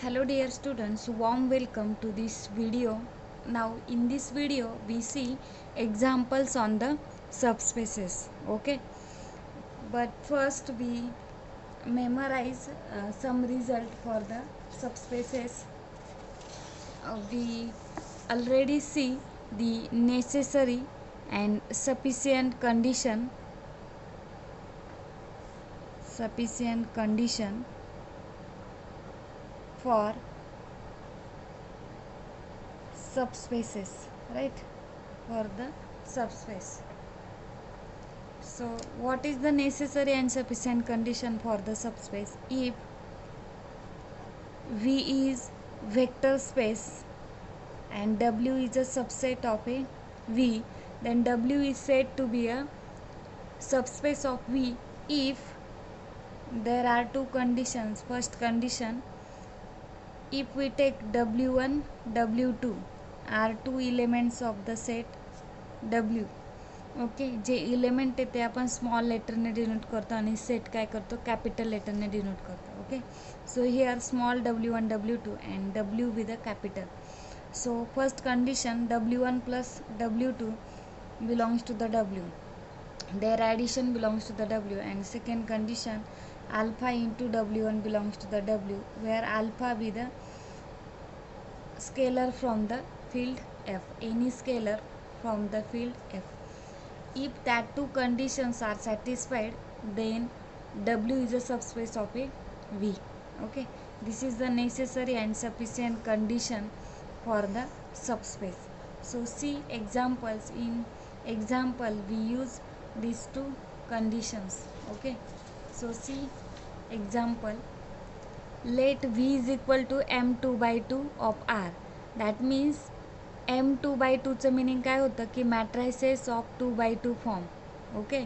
Hello dear students, warm welcome to this video. Now in this video we see examples on the subspaces. Okay, but first we memorize some result for the subspaces. We already see the necessary and sufficient condition for subspaces, right? For the subspace. So what is the necessary and sufficient condition for the subspace? If V is vector space and W is a subset of a V, then W is said to be a subspace of V if there are two conditions. First condition, if we take W1, W2 are two elements of the set W. Okay, जे element आहे ते आपण small लेटरने denote करतो आणि set काय करतो, capital लेटरने denote करतो. Okay, so here small W1 W2 and W with a capital. So first condition W1 plus W2 belongs to the W, their addition belongs to the W, and second condition alpha into W1 belongs to the W, where alpha be the scalar from the field F, any scalar from the field F. If that two conditions are satisfied, then W is a subspace of a V. Okay, this is the necessary and sufficient condition for the subspace. So see examples. In example we use these two conditions. Okay, so see example. Let V is equal to m2 by 2 of R. That means m2 by 2 चं meaning काय होतं की matrices of 2 by 2 form. Okay,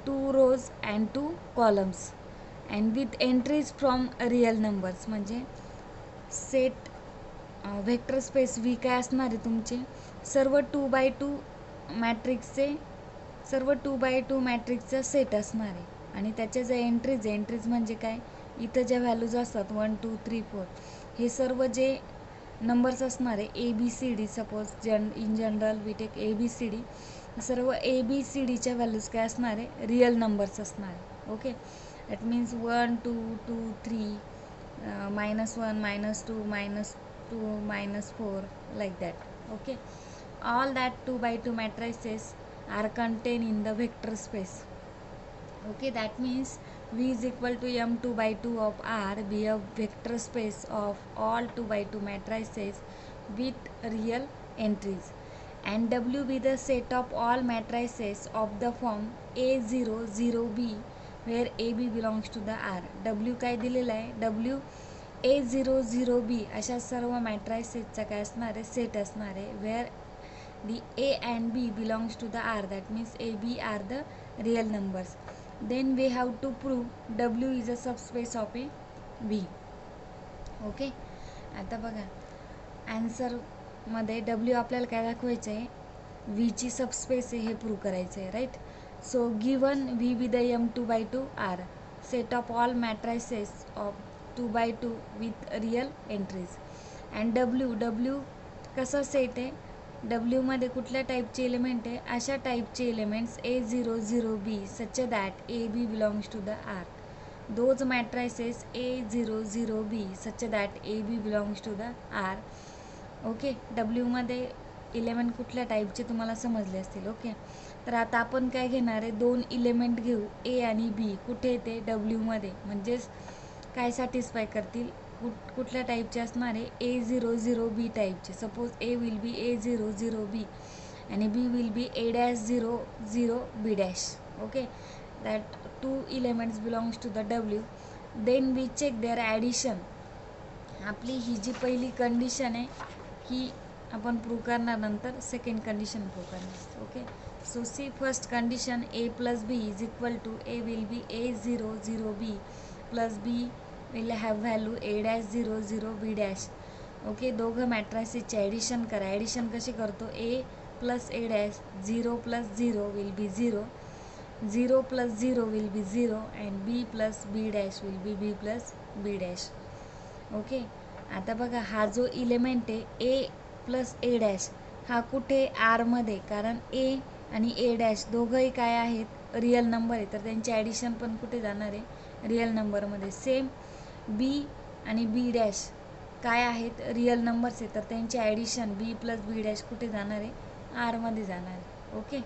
2 rows and 2 columns and with entries from real numbers. म्हणजे set vector space V काय असणार आहे तुमचे सर्व 2 by 2 मॅट्रिक्सचे सर्व 2 by 2 मॅट्रिक्सचा सेट असणार आहे आणि त्याच्या जे एंट्रीज म्हणजे काय, इथं ज्या व्हॅल्यूज असतात 1 2 3 4 हे सर्व जे नंबर्स असणार आहे A B C D. Suppose in general we take A B C D. सर्व ए बी सी डीच्या व्हॅल्यूज काय असणार आहे, रिअल नंबर्स असणार आहे. Okay, that means 1 2 2 3 -1 -2 -2 -4 like that. Okay, all that 2 by 2 matrices are contained in the vector space. Okay, that means V is equal to m2 by 2 of R be a vector space of all 2 by 2 matrices with real entries, and W be the set of all matrices of the form A0 0B where AB belongs to the R. W काय दिलेला आहे, W A0 0B अशा सर्व मॅट्रायसेसचा काय असणार आहे, set असणार आहे, where the A and B belongs to the R. That means A, B are the real numbers. Then we have to prove W is a subspace of a V. Okay, आता बघा answer मध्ये W आपल्याला काय दाखवायचं आहे, V ची subspace आहे हे प्रूव्ह करायचं आहे. Right, so given V with m2 by 2 R set of all matrices of 2 by 2 with real entries. And W कसा सेट आहे, W मध्ये कुठल्या टाईपचे एलिमेंट आहे, अशा टाईपचे elements A0 0B such that AB belongs to the R. Those matrices A0 0B such that AB belongs to the R. Okay, W मध्ये element कुठल्या टाईपचे तुम्हाला समजले असतील. ओके, तर आता आपण काय घेणार आहे, दोन इलेमेंट घेऊ A आणि B. कुठे ते W मध्ये, म्हणजेच काय सॅटिस्फाय करतील, कुठल्या टाईपचे असणार आहे, A0 0B टाईपचे. Suppose A will be A0 0B आणि B will be A'0 0B dash. Okay, that two elements belongs to the W. Then we check their addition. आपली ही जी पहिली कंडिशन आहे ही आपण प्रूव्ह करणार, नंतर सेकंड कंडिशन प्रूव्ह करणार. Okay, so see first condition A plus B is equal to A will be A0 0B plus B will have value A'0 0B dash. Okay, दोघं मॅट्रायसेसचे ॲडिशन करा. Addition कशी करतो, A plus A dash 0 plus 0 will be 0, 0 plus 0 will be 0 and B plus B dash will be B plus B dash. Okay. आता बघा हा जो element आहे ए प्लस ए डॅश हा कुठे आरमध्ये, कारण ए आणि ए डॅश दोघंही काय आहेत रिअल नंबर आहे, तर त्यांची ॲडिशन पण कुठे जाणार आहे रिअल नंबरमध्ये. सेम बी आणि बी डॅश काय आहेत रिअल नंबर्स आहे, तर त्यांची ॲडिशन बी प्लस बी डॅश कुठे जाणार आहे आरमध्ये जाणार आहे. ओके.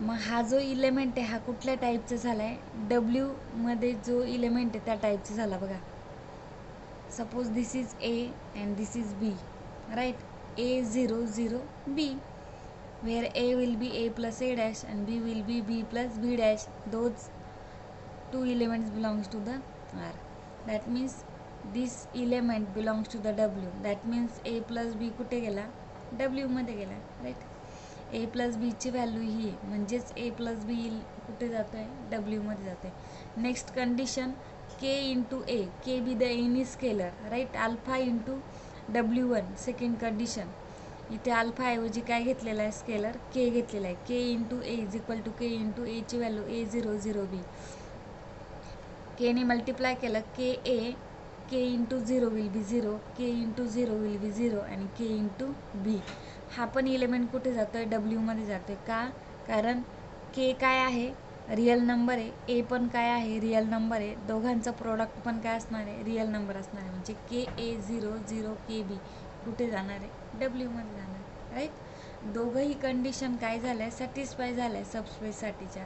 मग हा जो इलेमेंट आहे हा कुठल्या टाईपचा झाला आहे डब्ल्यूमध्ये जो इलेमेंट आहे त्या टाईपचा झाला बघा. Suppose this is A and this is B, right. A0 0 B, where A will be A plus A dash and B will be B plus B dash. Those two elements belongs to the R. That means this element belongs to the W. That means A plus B कुठे गेला W मध्ये गेला, right. A plus बीची value ही आहे, म्हणजेच A plus बी कुठे जातो आहे W मध्ये जातो आहे. Next condition K into A, K B the any scalar, right. Alpha into W1 second condition. इथे अल्फा ऐवजी काय घेतलेला आहे स्केलर के घेतलेला आहे. K into A is equal to K into एची व्हॅल्यू A0 0 B. केने मल्टिप्लाय केलं K A, K into 0 will be 0, K into 0 will be 0 आणि के इंटू बी. हा पण इलेमेंट कुठे जातो आहे डब्ल्यूमध्ये जातो आहे. का? कारण के काय आहे रिअल नंबर आहे, ए पण काय आहे रिअल नंबर आहे, दोघांचा प्रोडक्ट पण काय असणार आहे रिअल नंबर असणार आहे. म्हणजे के A0 0 के बी कुठे जाणार आहे डब्ल्यूमध्ये जाणार आहे, राईट. दोघंही कंडिशन काय झालं आहे सॅटिस्फाय झालं आहे सबस्पेससाठीच्या.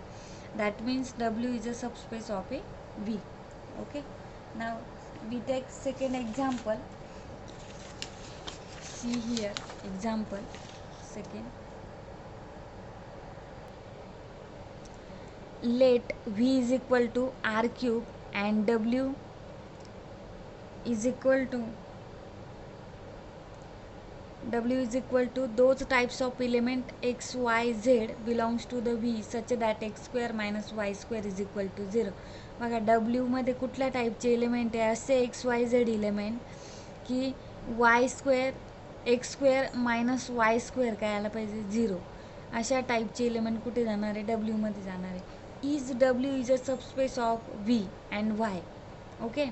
That means W is a subspace of a V. Okay, now we take second example. See here example second. Let V is equal to R cube and W is equal to those types of element x, y, z belongs to the V such that x square minus y square is equal to 0. बघा डब्ल्यूमध्ये कुठल्या टाईपचे element आहे असे x Y Z element की Y square x square minus Y square काय आला पाहिजे 0. अशा टाईपचे एलिमेंट कुठे जाणार आहे डब्ल्यूमध्ये जाणार आहे. Is W is a subspace of V and Y. Okay.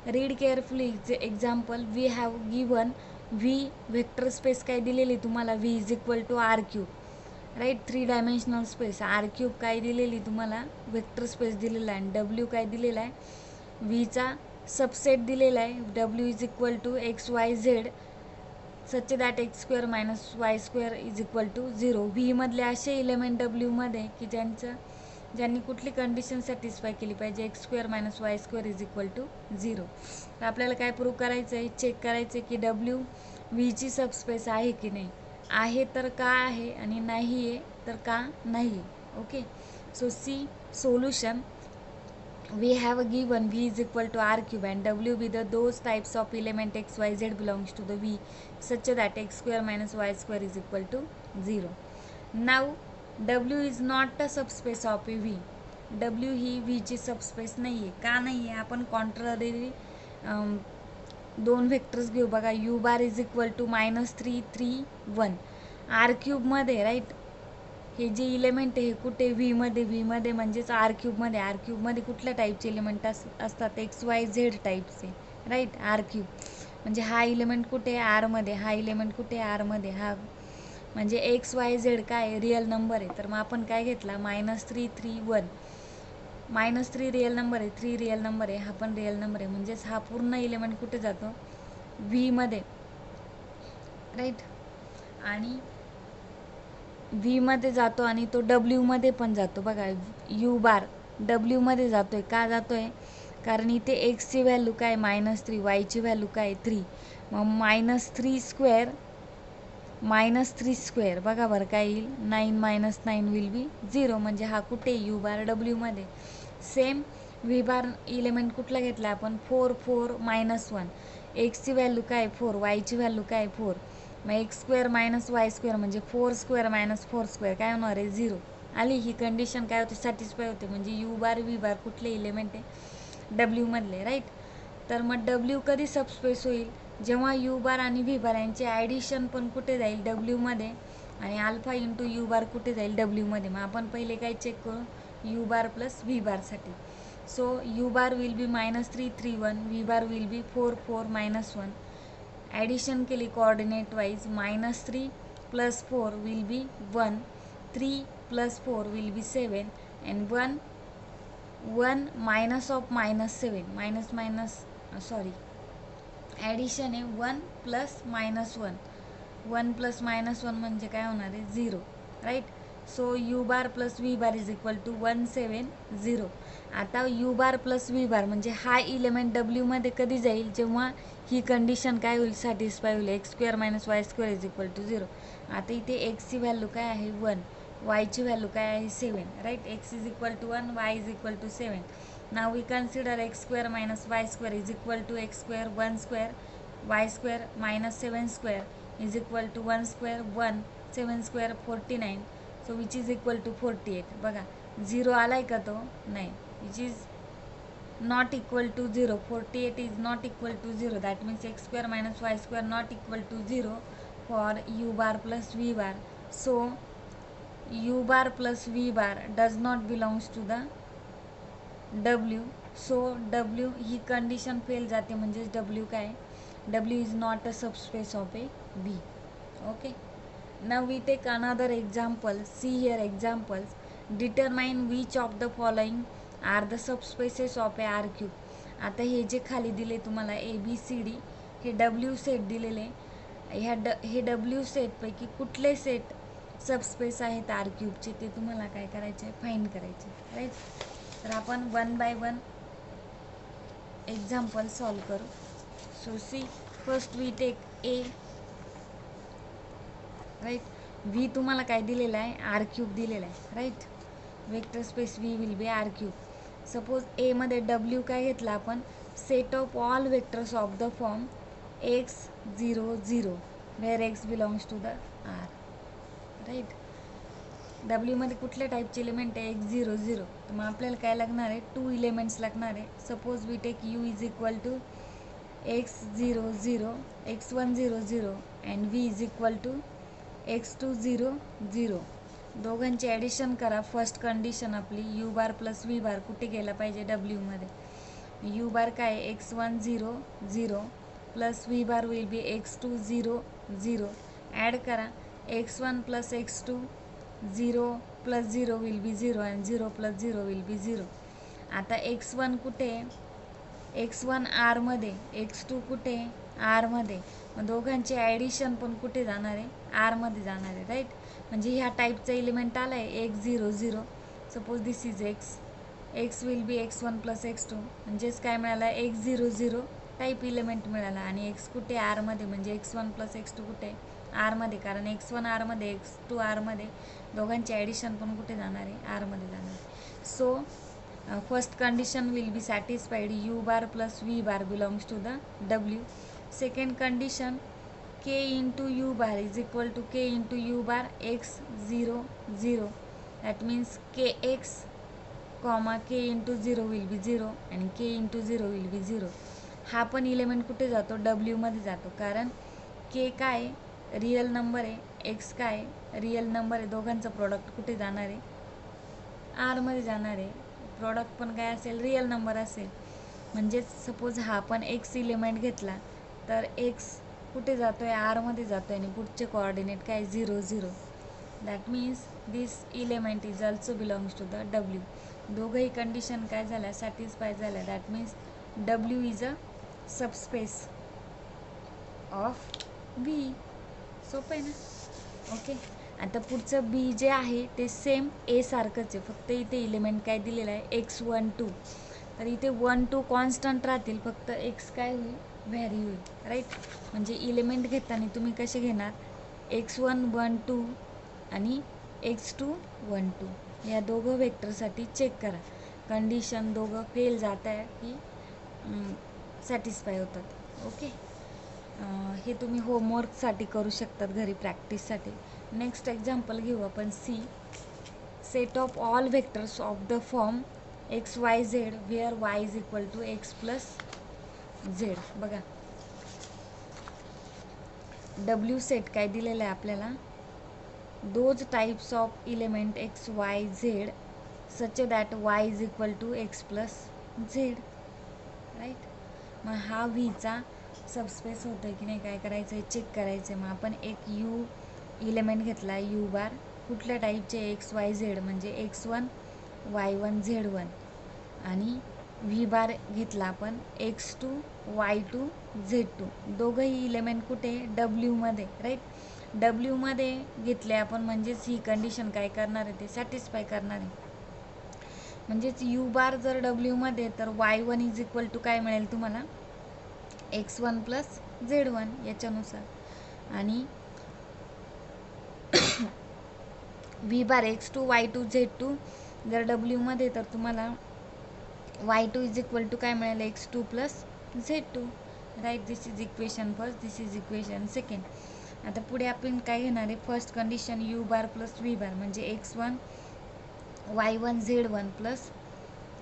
Read carefully example. We have given V vector space काय दिलेली तुम्हाला V is equal to R cube, right. 3 dimensional space R cube काय दिलेली तुम्हाला वेक्टर स्पेस दिलेला आहे आणि W काय दिलेला आहे व्हीचा सबसेट दिलेला आहे. W is equal to X Y Z such that X square minus Y square is equal to 0. व्हीमधले असे इलेमेंट डब्ल्यूमध्ये की ज्यांनी कुठली कंडिशन सॅटिस्फाय केली पाहिजे X square minus Y square is equal to 0. तर आपल्याला काय प्रूव्ह करायचं आहे चेक करायचं आहे की डब्ल्यू व्हीची सबस्पेस आहे की नाही. आहे तर का आहे आणि नाही आहे तर का नाही. Okay. So see solution. We have given V is equal to R cube and W be the those types of element x, y, z belongs to the V such that x square minus y square is equal to 0. Now W is not a subspace of a V. W he V ची subspace नाही आहे. का नाही आहे आपण contrary दोन vectors घेऊ बघा. U bar is equal to -3 3 1 R क्यूबमध्ये, राईट. हे जे इलेमेंट आहे कुठे व्हीमध्ये म्हणजेच आर क्यूबमध्ये. आर क्यूबमध्ये कुठल्या टाईपचे इलेमेंट असतात एक्स वाय झेड टाईपचे, राईट. आर क्यूब म्हणजे हा इलेमेंट कुठे आरमध्ये, हा इलेमेंट कुठे आरमध्ये. हा म्हणजे एक्स वाय झेड काय रिअल नंबर आहे. तर मग आपण काय घेतला -3 3 1. -3 रिअल नंबर आहे, 3 रिअल नंबर आहे, हा पण रिअल नंबर आहे. म्हणजेच हा पूर्ण इलेमेंट कुठे जातो व्हीमध्ये, राईट. आणि व्हीमध्ये जातो आणि तो डब्ल्यूमध्ये पण जातो बघा. यू बार डब्ल्यूमध्ये जातोय. का जातोय कारण इथे एक्सची व्हॅल्यू काय -3, वायची व्हॅल्यू काय 3. मग -3 स्क्वेअर बघा बरं काय येईल 9 - 9 विल बी 0. म्हणजे हा कुठे यू बार डब्ल्यूमध्ये. सेम व्ही बार इलेमेंट कुठला घेतला आपण 4 4 -1. एक्सची व्हॅल्यू काय 4, वायची व्हॅल्यू काय 4. मग x square minus Y square म्हणजे 4 स्क्वेअर मायनस 4 स्क्वेअर काय होणार आहे 0. आली ही कंडिशन काय होते सॅटिस्फाय होते. म्हणजे यू बार व्ही बार कुठले इलेमेंट आहे डब्ल्यूमधले, राईट. तर मग डब्ल्यू कधी सबस्पेस होईल जेव्हा यू बार आणि व्ही बार यांचे ॲडिशन पण कुठे जाईल डब्ल्यूमध्ये आणि अल्फा यू बार कुठे जाईल डब्ल्यूमध्ये. मग आपण पहिले काय चेक करू यू बार प्लस व्ही बारसाठी. So u bar will be minus 3 3 1, v bar will be 4 4 minus 1. Addition केली coordinate wise, minus 3 plus 4 will be 1, 3 plus 4 will be 7, and 1 minus of minus 7, addition आहे 1 plus minus 1 plus minus 1 म्हणजे काय होणार आहे 0, right. So U bar plus V bar is equal to 170. आता U bar plus V bar म्हणजे हा element डब्ल्यूमध्ये कधी जाईल, जेव्हा ही कंडिशन काय होईल, सॅटिस्फाय होईल, X square minus Y square is equal to 0. आता इथे एक्सची व्हॅल्यू काय आहे 1, वायची व्हॅल्यू काय आहे 7, right. X is equal to 1, Y is equal to 7. Now we consider x square minus y square is equal to x square 1 square, y square minus 7 square is equal to 1 square 1, 7 square 49, so which is equal to 48. बघा 0 आलाय का तो, नाही, which is not equal to 0. 48 is not equal to 0. That means x square minus y square not equal to 0 for u bar plus v bar. So u bar plus v bar does not belongs to the W. So W ही condition fail जाते, म्हणजे W काय, W is not a subspace of a B. Okay. Now we take another example. See here examples. Determine which of the following are the subspaces of a R cube. आता हे जे खाली दिले तुम्हाला ABCD, हे W set दिलेले, हे W सेटपैकी कुठले सेट सबस्पेस आहेत आर क्यूबचे ते तुम्हाला काय करायचे, फाइंड करायचे, राईट. तर आपण 1 बाय 1 एक्झाम्पल सॉल्व करू. So see, first we take A, right. V तुम्हाला काय दिलेला आहे, आर क्यूब दिलेला आहे, right. Vector space V will be R cube. Suppose A मध्ये डब्ल्यू काय घेतला आपण, set of all vectors of the form X 0 0 where X belongs to the R, right. डब्ल्यूमध्ये कुठल्या टाईपचे इलेमेंट आहे, एक्स 0 0, तर मग आपल्याला काय लागणार आहे, 2 इलेमेंट्स लागणार आहे. Suppose we take u is equal to x 0 0, x1 0 0 and v is equal to x2 0 0. दोघांची ॲडिशन करा. फर्स्ट कंडिशन आपली u bar plus V bar कुठे गेला पाहिजे, डब्ल्यूमध्ये. यू बार काय, x1 0 0 plus V bar will be x2 0 0. Add करा. x1 plus x2, 0 plus 0 will be 0 and 0 plus 0 will be 0. आता x1 कुठे, x1 आरमध्ये, x2 कुठे, आरमध्ये. मग दोघांचे ॲडिशन पण कुठे जाणार आहे, आरमध्ये जाणार आहे, राईट. म्हणजे ह्या टाईपचा इलिमेंट आला आहे x 0 0. Suppose this is x will be x1 plus x2, म्हणजेच काय मिळाला, x 0 0 टाईप इलिमेंट मिळाला. आणि एक्स कुठे, आरमध्ये, म्हणजे x1 प्लस x2 कुठे, आरमध्ये. कारण x1 आरमध्ये, x2 आरमध्ये, दोघांचे ॲडिशन पण कुठे जाणार आहे, आरमध्ये जाणार आहे. So first condition will be satisfied, u bar plus V bar belongs to the W. Second condition, k into you bar is equal to K into you bar x 0 0. That means k x comma k into 0 will be 0 आणि के into 0 will be 0. हा पण element कुठे जातो, डब्ल्यूमध्ये जातो. कारण के काय real number आहे, x काय रिअल नंबर आहे, दोघांचं प्रोडक्ट कुठे जाणार आहे, आरमध्ये जाणार आहे. प्रोडक्ट पण काय असेल, रिअल नंबर असेल. म्हणजेच सपोज हा आपण एक्स इलेमेंट घेतला, तर एक्स कुठे जातो आहे, आरमध्ये जातो आहे, आणि पुढचे कोऑर्डिनेट काय 0 0. That means this element is also belongs to the W. दोघंही कंडिशन काय झाल्या, सॅटिस्फाय झाल्या. That means W is a subspace of V. सोपं आहे ना, ओके. आता पुढचं बी जे आहे ते सेम ए सारखंच आहे, फक्त इथे इलेमेंट काय दिलेलं आहे, x1 2. तर इथे 1 2 कॉन्स्टंट राहतील, फक्त एक्स काय होईल, व्हॅरी होईल, राईट. म्हणजे इलेमेंट घेताना तुम्ही कसे घेणार, x1 1 2 आणि x2 1 2. या दोघं वेक्टरसाठी चेक करा, कंडिशन दोघं फेल जात आहे की सॅटिस्फाय होतात, ओके. हे तुम्ही होमवर्कसाठी करू शकतात घरी, प्रॅक्टिससाठी. नेक्स्ट एक्झाम्पल घेऊ आपण. See, set of all vectors of the form x Y z where y is equal to x plus z. बघा डब्ल्यू सेट काय दिलेलं आहे आपल्याला, those types of element x Y Z such that y is equal to x plus z, right. मग हा व्हीचा subspace होतो आहे की नाही, काय करायचं आहे चेक करायचं आहे. मग आपण एक यू इलेमेंट घेतला यू बार, कुठल्या टाईपचे एक्स वाय झेड म्हणजे x1 y1 z1, आणि व्ही बार घेतला आपण x2 y2 z2. दोघंही इलेमेंट कुठे डब्ल्यूमध्ये, राईट. डब्ल्यूमध्ये घेतले आपण म्हणजेच ही कंडिशन काय करणार आहे ते सॅटिस्फाय करणार आहे. म्हणजेच यू बार जर डब्ल्यूमध्ये तर y1 इज इक्वल टू काय मिळेल तुम्हाला x1 प्लस z1 याच्यानुसार, आणि व्ही बार x2 y2 z2 जर डब्ल्यूमध्ये तर तुम्हाला y2 इज इक्वल टू काय मिळेल x2 plus z2, right. This is equation first, this is equation second. आता पुढे आपण काय घेणार आहे, first condition U bar plus V bar म्हणजे x1 y1 z1 plus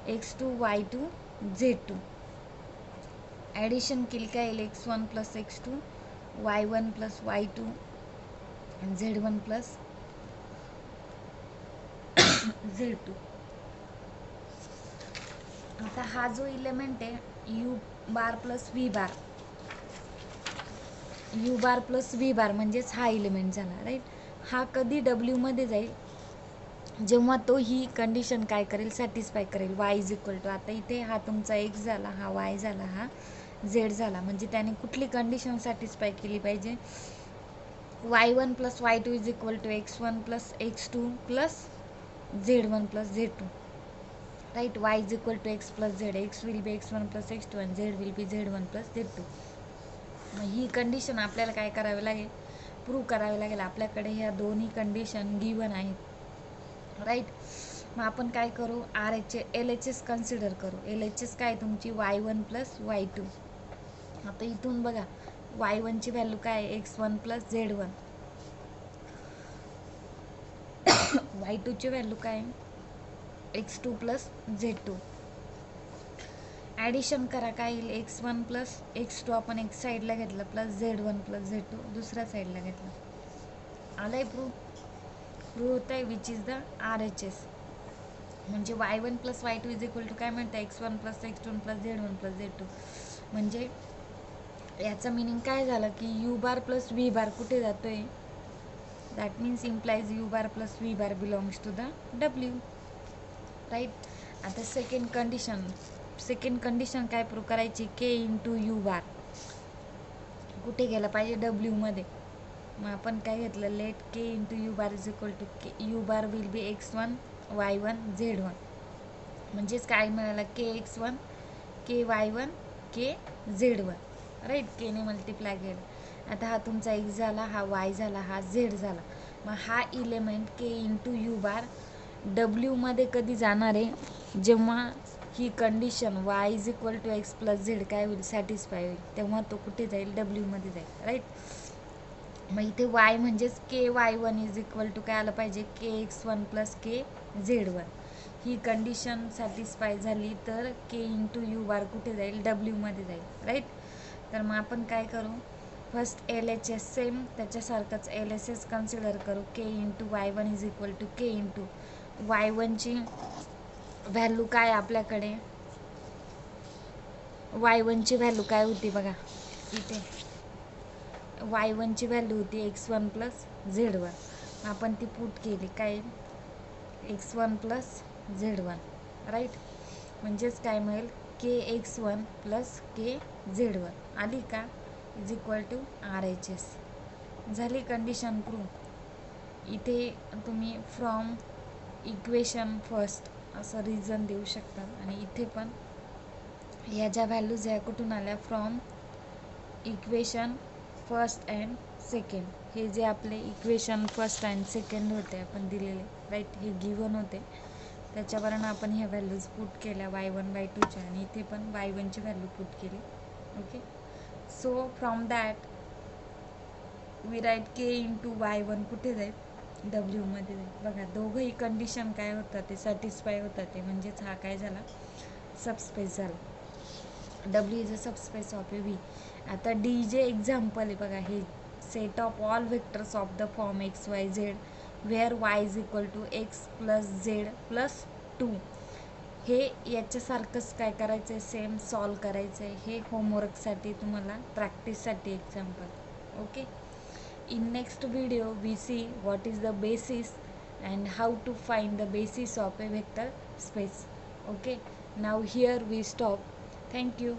x2 y2 z2. Addition केली काय येईल x1 plus x2 y1 plus y2 z1 plus z2. आता हा जो इलेमेंट आहे U bar plus V bar, U bar plus V bar म्हणजेच हा इलेमेंट झाला, राईट. हा कधी डब्ल्यूमध्ये जाईल जेव्हा तो ही कंडिशन काय करेल सॅटिस्फाय करेल, वाय इज इक्वल टू. आता इथे हा तुमचा एक्स झाला, हा वाय झाला, हा झेड झाला. म्हणजे त्याने कुठली कंडिशन सॅटिस्फाय केली पाहिजे, y1 plus y2 is equal to x1 plus x2 plus z1 plus z2, right. y is equal to x plus z, x will be x1 plus x2 आणि z will be z1 plus z2. मग ही condition आपल्याला काय करावी लागेल, prove करावी लागेल. आपल्याकडे ह्या दोन्ही कंडिशन गिवन आहेत, राईट. मग आपण काय करू, R H L H S consider करू. एल एच एस काय तुमची y1 प्लस y2. आता इथून बघा y1ची व्हॅल्यू काय आहे x1 प्लस z1, y2ची व्हॅल्यू काय आहे x2 प्लस z2. ॲडिशन करा काय येईल x1 प्लस x2 आपण एक साईडला घेतलं प्लस z1 प्लस z2 दुसऱ्या साईडला घेतलं. आलाय प्रूव्ह होत आहे which is the R H S. म्हणजे y1 plus y2 is equal to काय म्हणतं x1 plus x2 plus z1 plus z2. म्हणजे याचं मिनिंग काय झालं की u bar plus V bar कुठे जातोय, that means implies u bar plus V bar belongs to the W, right. आता सेकंड कंडिशन काय प्रूव्ह करायची, के इंटू यू बार कुठे गेला पाहिजे डब्ल्यूमध्ये. मग आपण काय घेतलं, let k into you bar is equal to k u bar will be x1 y1 z1. म्हणजेच काय मिळालं के x1 के y1 के z1, राईट. केने मल्टिप्लाय केलं. आता हा तुमचा x झाला, हा y झाला, हा z झाला. मग हा element K into you bar डब्ल्यूमध्ये कधी जाणार आहे, जेव्हा ही condition y is equal to x plus Z काय होईल सॅटिस्फाय होईल, तेव्हा तो कुठे जाईल डब्ल्यूमध्ये जाईल, राईट. मग इथे y म्हणजेच के y1 इज इक्वल टू काय आलं पाहिजे के x1 प्लस के z1. ही कंडिशन सॅटिस्फाय झाली तर के इंटू यू बार कुठे जाईल डब्ल्यूमध्ये जाईल, राईट. तर मग आपण काय करू, first L H S same त्याच्यासारखंच एल एस एस कन्सिडर करू. K into y1 is equal to K into y1ची व्हॅल्यू काय आपल्याकडे, y1ची व्हॅल्यू काय होती बघा इथे, y1ची व्हॅल्यू होती x1 प्लस z1. आपण ती पुट केली काय x1 प्लस z1, राईट. म्हणजेच काय मिळेल के x1 प्लस के z1 आली का is equal to R H S. झाली कंडिशन प्रूव्ह. इथे तुम्ही फ्रॉम इक्वेशन फर्स्ट असं रिझन देऊ शकता, आणि इथे पण ह्या ज्या व्हॅल्यूज ह्या कुठून आल्या from equation first and second. हे जे आपले इक्वेशन फर्स्ट अँड सेकंड होते आपण दिलेले, राईट, हे गिवन होते, त्याच्यावरून आपण ह्या व्हॅल्यूज पुट केल्या y1 y2च्या, आणि इथे पण y1ची व्हॅल्यू पुट केली, okay. So from that we write k into y1 कुठे जाईल डब्ल्यूमध्ये जाईल. बघा दोघंही कंडिशन काय होतात ते सॅटिस्फाय होतात ते, म्हणजेच हा काय झाला सबस्पेस झाला. W is a subspace of a V. आता डी जे एक्झाम्पल आहे बघा, हे set of all vectors of the form x Y z where y is equal to x plus z plus 2. हे याच्यासारखंच काय करायचं आहे, सेम सॉल्व करायचं आहे. हे होमवर्कसाठी तुम्हाला प्रॅक्टिससाठी example. Okay. In next video we see what is the basis and how to find the basis of a vector space. Okay, now here we stop. Thank you.